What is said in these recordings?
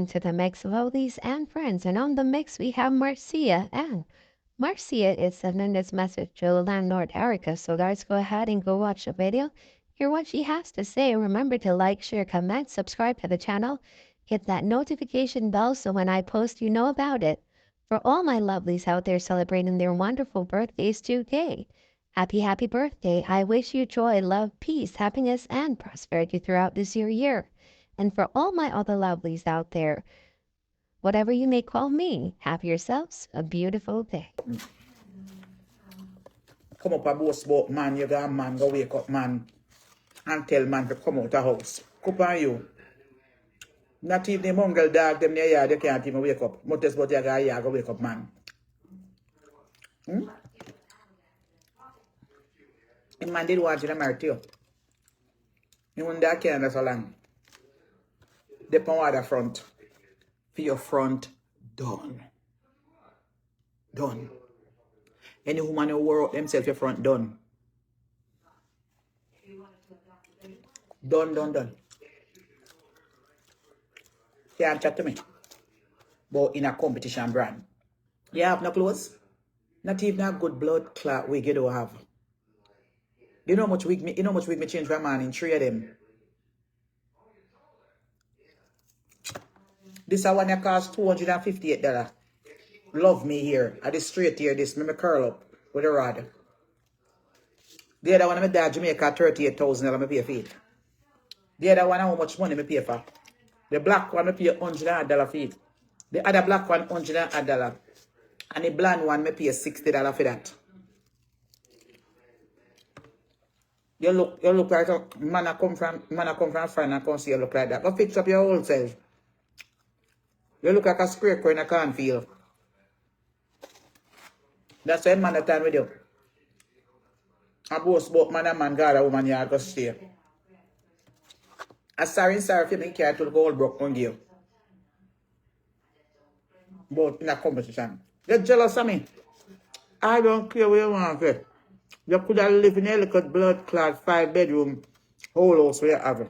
welcome to the mix of oldies and friends. And on the mix, we have Marcia. And Marcia is sending this message to Landlord Erica. So, guys, go ahead and go watch the video. Hear what she has to say. Remember to like, share, comment, subscribe to the channel. Hit that notification bell so when I post, you know about it. For all my lovelies out there celebrating their wonderful birthdays today, happy birthday. I wish you joy, love, peace, happiness, and prosperity throughout this year. And for all my other lovelies out there, whatever you may call me, have yourselves a beautiful day. Come up a boast about man, you got a man, go wake up man, and tell man to come out the house. Cup on you. Not even the mongrel dog, them near yard, they can't even wake up. Much but you got a yard, go wake up man. The man did want you to marry you. You wouldn't that care so long. The power front. For your front, done. Done. Any woman who wore out themselves your front, done. Done. Can't chat to me. But in a competition brand. You have no clothes? Not even a good blood clot wig you don't have. You know how much wig me change for a man in 3 of them. This one that cost $258. Love me here. I just straight here this. Me curl up with a rod. The other one I dad Jamaica $38,000 I pay for it. The other one how much money I pay for. The black one I pay $100 for it. The other black one $100. And the blonde one I pay $60 for that. You look like a man I come from friend and come see you look like that. Go fix up your whole self. You look like a scarecrow in a cornfield. That's why man that time with you. I boast about man and man got a woman yard go stay. I'm sorry if you make care to the gold broke on you. But in a competition. You're jealous of me. I don't care where you want to. You could have lived in a little blood clot 5-bedroom whole house where you have.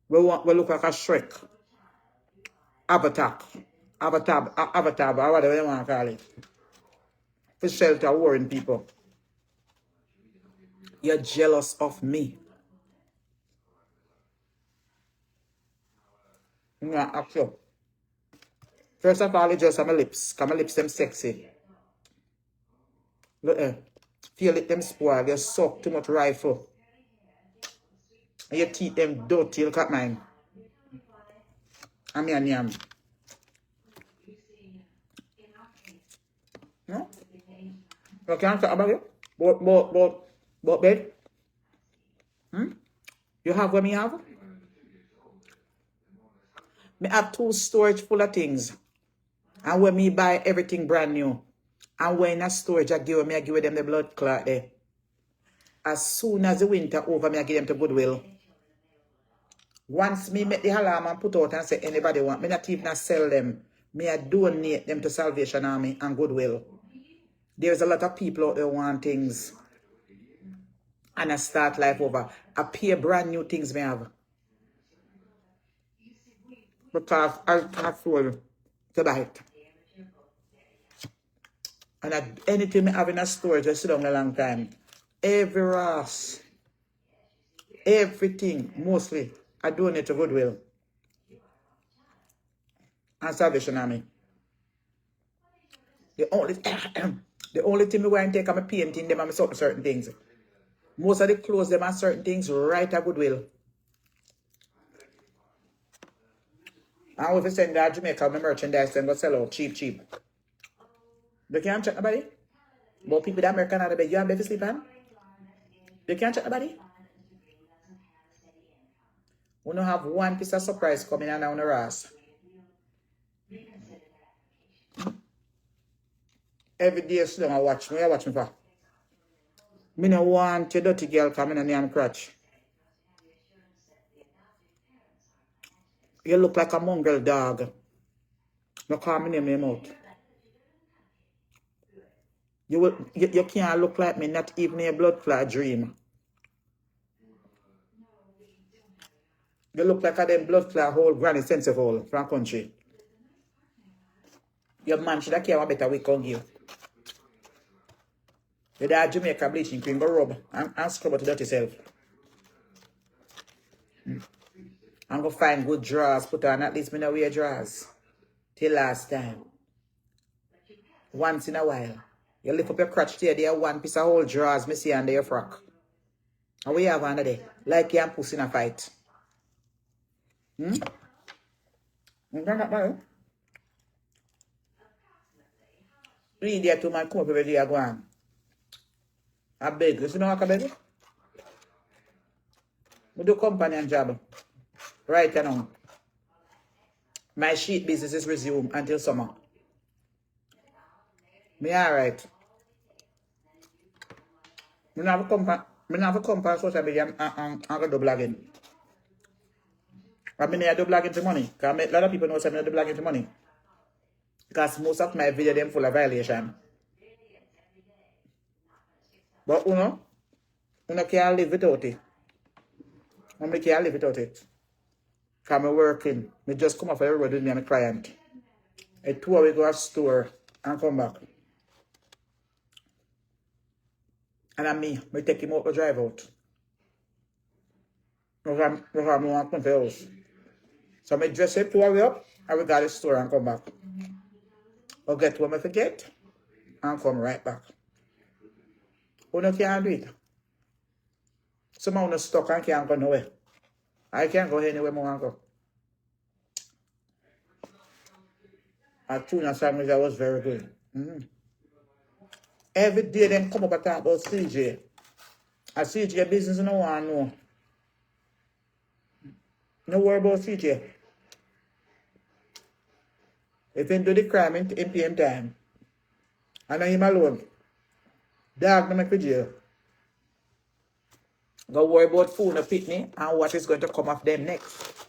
We look like a Shrek. Avatar, or whatever you want to call it. For shelter warring people. You're jealous of me. Yeah, actually. First of all, it's just my lips. Because my lips them sexy. Look there. Feel it them spoil. You suck too much rifle. And your teeth them dirty. Look at mine. I'm your yam. No? You can't talk about it? But bed? You have what me have? Me have 2 storage full of things. And when me buy everything brand new. And when a storage I give them the blood clot there. As soon as the winter over, I give them to Goodwill. Once me make the alarm and put out and say anybody want, me not even sell them. Me I donate them to Salvation Army and Goodwill. There's a lot of people out there want things. And I start life over. I pay brand new things me have. Because I can afford to buy it. And anything I have in a storage, I sit down a long time. Every Ross, everything, mostly, I donate to Goodwill. And Salvation Army. The only thing I want to take, I'm painting them and certain things. Most of the clothes, them and certain things, right at Goodwill. And if you send that Jamaica, my merchandise, then go sell out cheap. They can't check nobody. But people that American are the bed, you have bed to sleep on? They can't check nobody. We don't have one piece of surprise coming on the Ross. Every day sit down and watch me. I watch me for. Me no want your dirty girl coming on the crutch. You look like a mongrel dog. No call me name in your mouth. You can't look like me, not even a blood clot dream. You look like a them blood clot whole granny sense of all from country. Your man should have care what better we can give. You dad Jamaica bleaching cream, go rub and scrub out the dirty self. And go find good drawers, put on at least me no wear drawers. Till last time. Once in a while. You lift up your crotch there one piece of whole drawers me see under your frock. And we have under there. Like you and pussy in a fight. Hmm? You don't know. Read there to my come up every day go on. I beg. You see no I can beg? We do companion job. Right now. My sheet business is resumed until summer. Me alright. Me not have a company social media and go do blogging. I mean I do blogging to money. Because a lot of people know I do blogging to money. Because most of my videos them full of violation. But you can't live without it. I can't live without it. Because I'm working. I just come off the road with me and my client. A 2 hours go to store and come back. And I take him out to drive out. Because I want to come to the house. So I dress it 2 hours up, I will go to the store and come back. I'll get what I forget and come right back. You can't do it. Someone stuck and can't go nowhere. I can't go anywhere more and go. Our tuna sandwich that was very good. Every day they come up and talk about CJ. A CJ business no one know. No worry about CJ. If he do the crime in PM time, I know him alone. Dog no make the jail. Go worry about food no pitney and what is going to come off them next.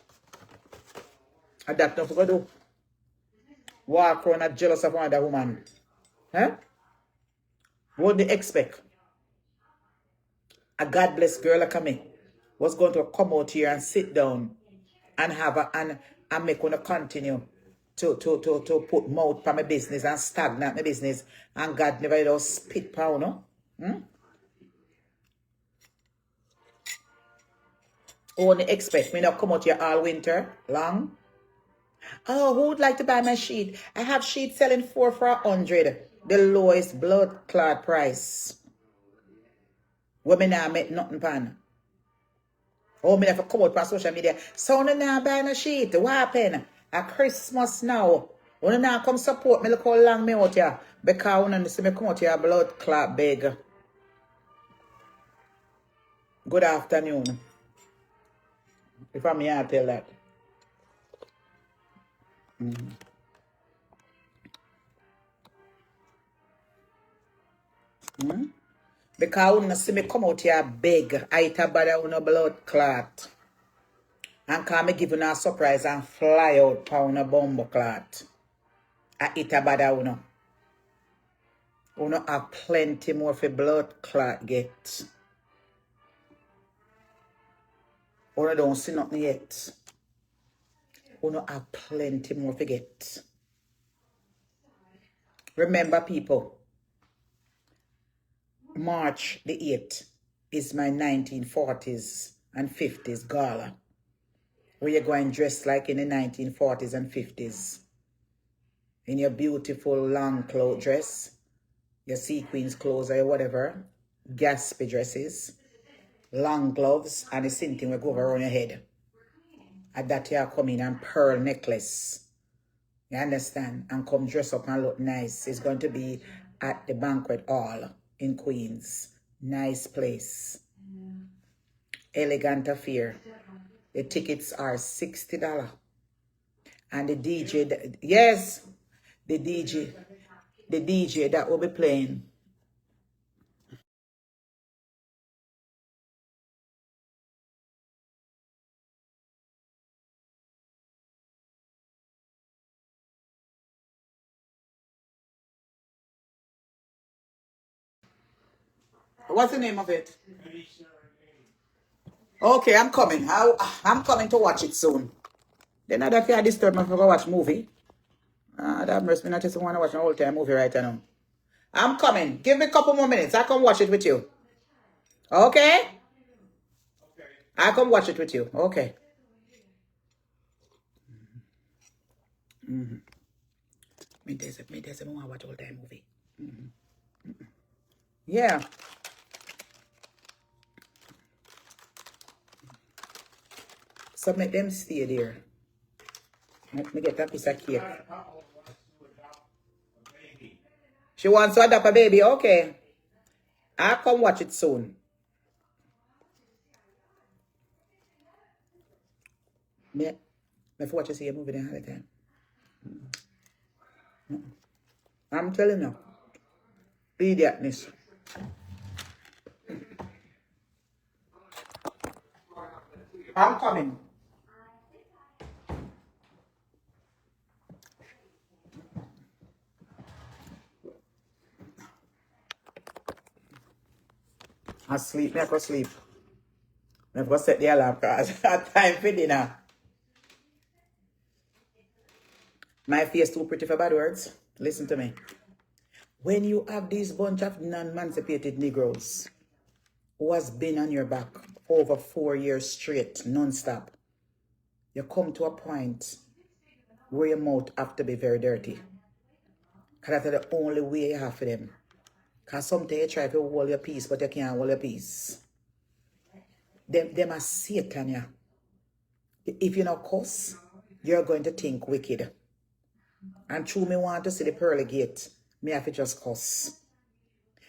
And that nothing to do. Walk around and jealous of another woman. Huh? What do they expect? A God bless girl like me was going to come out here and sit down and have and make one continue to put mouth for my business and stagnate my business and God never does spit power, no? Only expect me not come out here all winter long. Oh, who would like to buy my sheet? I have sheet selling 4 for 100. The lowest blood clot price. Women now make nothing pan. Oh, me never come out on social media. So now buying a sheet. What happened? At Christmas now. When now come support me, look how long me out here. Because when see me come out here blood clot big. Good afternoon. If I'm here, I tell that. Because when see me come out here big, I eat a bad blood clot. And can me give you a surprise and fly out for una bomb clot. I eat a bad uno. Uno have plenty more for blood clot get. Uno don't see nothing yet. Uno have plenty more for get. Remember people, March the 8th is my 1940s and 50s gala. Where you're going dressed like in the 1940s and 50s. In your beautiful long cloth dress. Your sequins clothes or whatever. Gaspy dresses. Long gloves and the same thing will go over on your head. And that you come in and pearl necklace. You understand? And come dress up and look nice. It's going to be at the banquet hall in Queens. Nice place. Elegant affair. The tickets are $60. And the DJ, yes, the DJ that will be playing. What's the name of it? Okay, I'm coming. I'm coming to watch it soon. Then I don't disturb me if I go watch movie. That must mean I just want to watch an old time movie right now. I'm coming. Give me a couple more minutes. I come watch it with you. Okay? I come watch it with you. Okay. Me there's a want to watch old time movie. Yeah. So make them stay there. Let me get that piece of cake. She wants to adopt a baby. Okay. I'll come watch it soon. Me watch you see a movie there all the time. I'm telling you. Idiotness. I'm coming. I sleep. I go sleep. I go set the alarm because I have time for dinner. My face too pretty for bad words. Listen to me. When you have this bunch of non-emancipated Negroes who has been on your back over 4 years straight, non-stop, you come to a point where your mouth have to be very dirty. Because that's the only way you have for them. Because sometimes you try to hold your peace, but you can't hold your peace. Them are Satan, yeah. If you not cuss, you're going to think wicked. And true, me want to see the pearly gate. Me have to just cuss.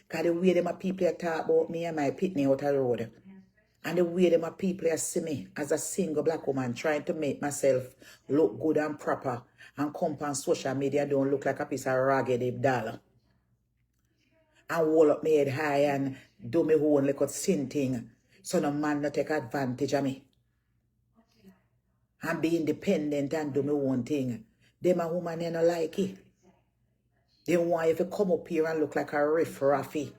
Because the way them are people talk about me and my pitney out the road. And the way them are people see me as a single black woman trying to make myself look good and proper and come on social media don't look like a piece of raggedy doll. And hold up my head high and do me own like a sin thing. So no man no take advantage of me. And be independent and do my own thing. Them a woman they no like it. They want you to come up here and look like a riff-raffy.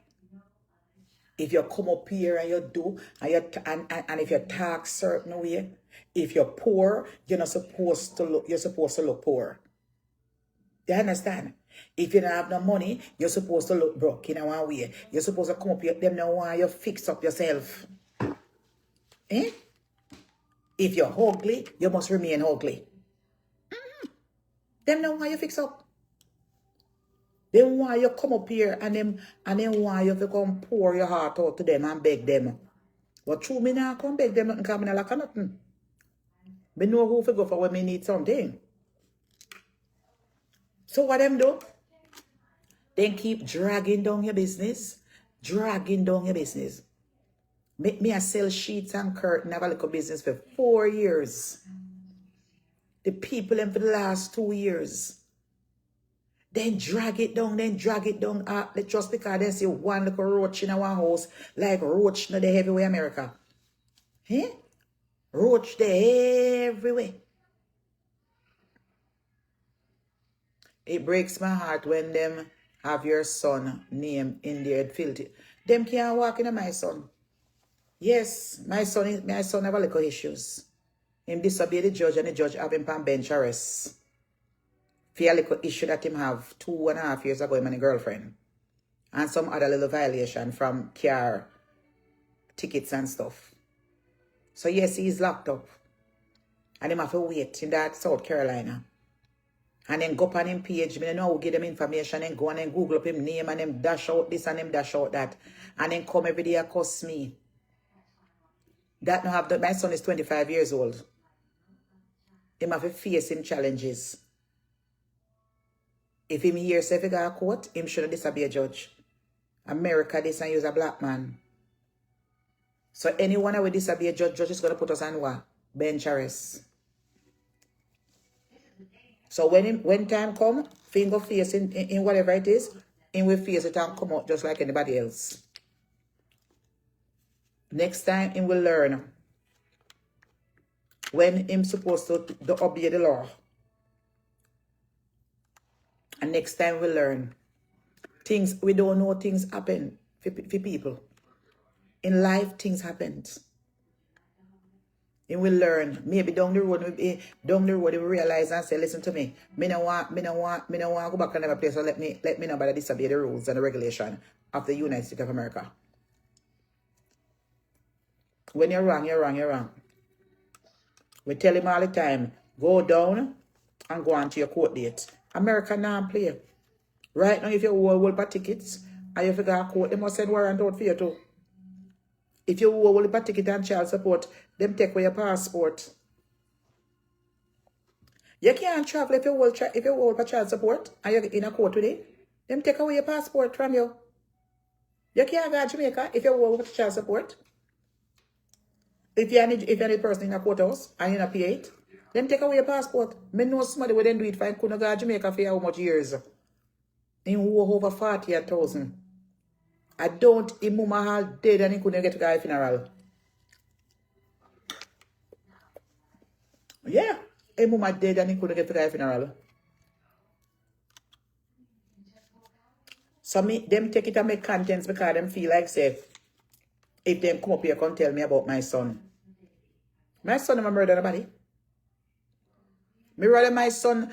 If you come up here and you do, and if you talk certain way, if you're poor, you're not supposed to look, you're supposed to look poor. You understand? If you don't have no money, you're supposed to look broke in one way. You're supposed to come up here, them know why you fix up yourself. Eh? If you're ugly, you must remain ugly. Them know why you fix up. They want you come up here and them want you to come pour your heart out to them and beg them. But true, me now come beg them nothing because me not like nothing. Me know who to go for when me need something. So what them do? Then keep dragging down your business. Dragging down your business. Make me a sell sheets and curtain, have a little business for 4 years. The people them for the last 2 years. Then drag it down. Just because they see one little roach in our house, like roach no they everywhere America. Eh? Roach there everywhere. It breaks my heart when them have your son name in their filthy. Them can't walk in my son. Yes, my son have a little issues. Him disobey the judge and the judge have him on bench arrest. For a little issue that him have 2.5 years ago, him and a girlfriend. And some other little violation from car tickets and stuff. So yes, he's locked up. And him have to wait in that South Carolina. And then go up on him page, me know who give them information and go and Google up him name and them dash out this and them dash out that. And then come every day and cuss me. That no have my son is 25 years old. Him have to face him challenges. If him hear say if he got a court, him shouldn't disobey a judge. America this and use a black man. So anyone who will disobey a judge is gonna put us on what? Bench arrest. So when time come, finger face in whatever it is, him will face it and come out just like anybody else. Next time him will learn when him supposed to obey the law. And next time we learn. Things, we don't know things happen for people. In life, things happen. He will learn. Maybe down the road, he will realize and say, listen to me. Me no want go back another place. So let me know about disobey the rules and the regulation of the United States of America. When you're wrong, you're wrong, you're wrong. We tell him all the time, go down and go on to your court date. America now play. Right now, if you owe a whole for tickets and you figure a court, they must send warrant out for you too. If you owe a whole for ticket and child support, them take away your passport. You can't travel if you owe for child support and you're in a court today. Them take away your passport from you. You can't go to Jamaica if you owe for child support. If you're any person in a courthouse and you're not pay it, them take away your passport. Me know somebody would then do it for and couldn't go to Jamaica for how much years. In over 40,000. I don't, his mama dead and he couldn't get to go to funeral. Yeah, his mama dead and he couldn't get to go to funeral. So them take it and make contents because them feel like say, if them come up here and tell me about my son. My son never murder nobody. Me rather my son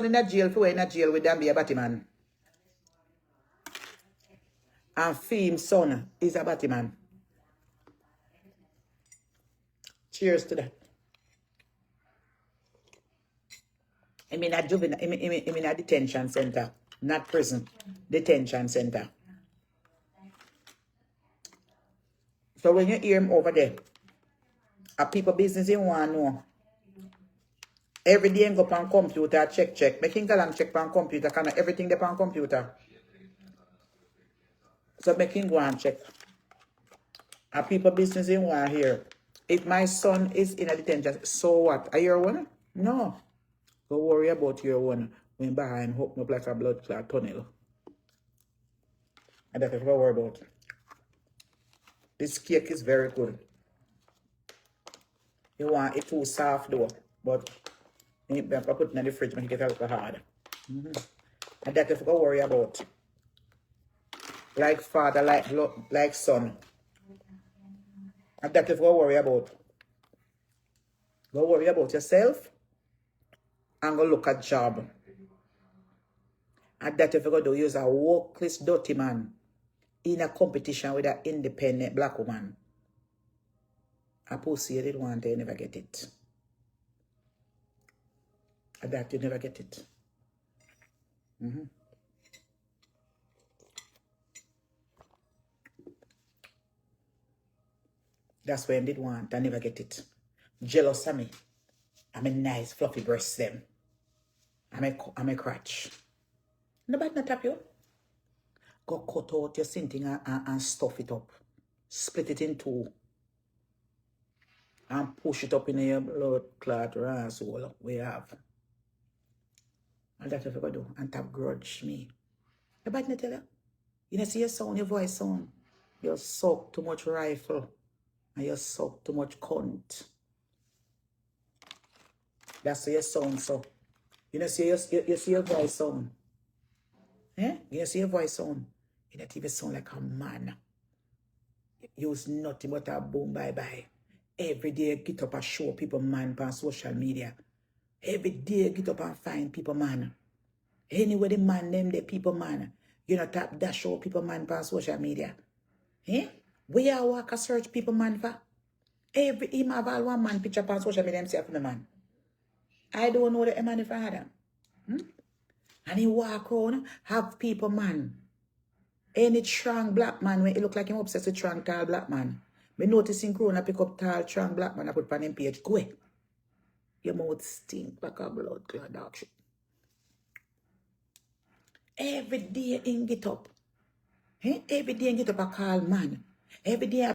in a jail for in a jail with them be a Batman. And Fi's son is a Batman. Cheers to that. I mean a juvenile, I mean a detention center, not prison. Detention center. So when you hear him over there, a people business you want to know. Every day I go on computer, check. Making go check on computer, kind of everything they on computer. So making go and check. A people business in one here. If my son is in a detention, so what? Are you one? No. Go worry about your one when behind hope no like a blood clot tunnel. And that's what I worry about. This cake is very good. You want it too soft though, but you have to put it in the fridge make it get a little hard. And that's what I worry about. Like father, like son. And that's what I worry about. Go worry about yourself and go look at job. And that if you go do use a workless dirty man in a competition with an independent black woman. A pussy you didn't want, you never get it. And that you never get it. That's why I did want, I never get it. Jealous of me. I'm a nice fluffy breast them. I'm a crotch. Nobody not tap you. Go cut out your sinting and stuff it up. Split it in two. And push it up in your blood clot or asshole we have. And that's what I do. And tap grudge me. Nobody not tell you. You know see your sound, your voice sound. You suck too much rifle. And you suck too much cunt. That's your sound so. You know see your voice sound. Eh? You see your voice sound. You don't even sound like a man. You use nothing but a boom bye. Every day get up and show people man on social media. Every day get up and find people man. Anywhere the man them the people man. You know tap that show people man on social media. Eh? Where you walk a search people man for? Every him have all one man picture on social media himself the man. I don't know the man if I had him. And he walk around, have people man. Any strong black man, when he look like him obsessed with strong, tall black man. Me noticing Corona pick up tall, strong black man, I put on him page. Go ahead. Your mouth stink like a blood clot dog shit. Every day in get up. Eh? Every day in get up a call man. Every day